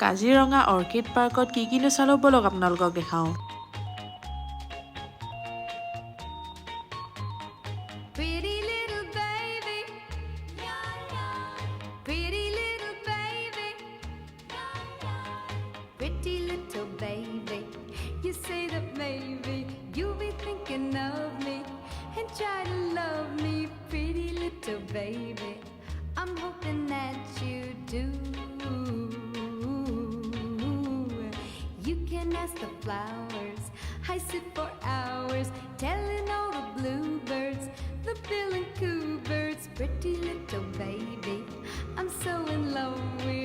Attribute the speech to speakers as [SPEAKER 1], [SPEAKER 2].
[SPEAKER 1] Kaziranga orchid পাৰ্কত কি চালো বলক আপোনালোকক দেখাওঁ।
[SPEAKER 2] Pretty little baby, pretty little baby, pretty little baby. You say that maybe you'll be thinking of me and try to love me, pretty little baby. I'm hoping that you do. You can ask the flowers, I sit for hours telling all the bluebirds, the bill and coo birds, pretty little baby. I'm so in love with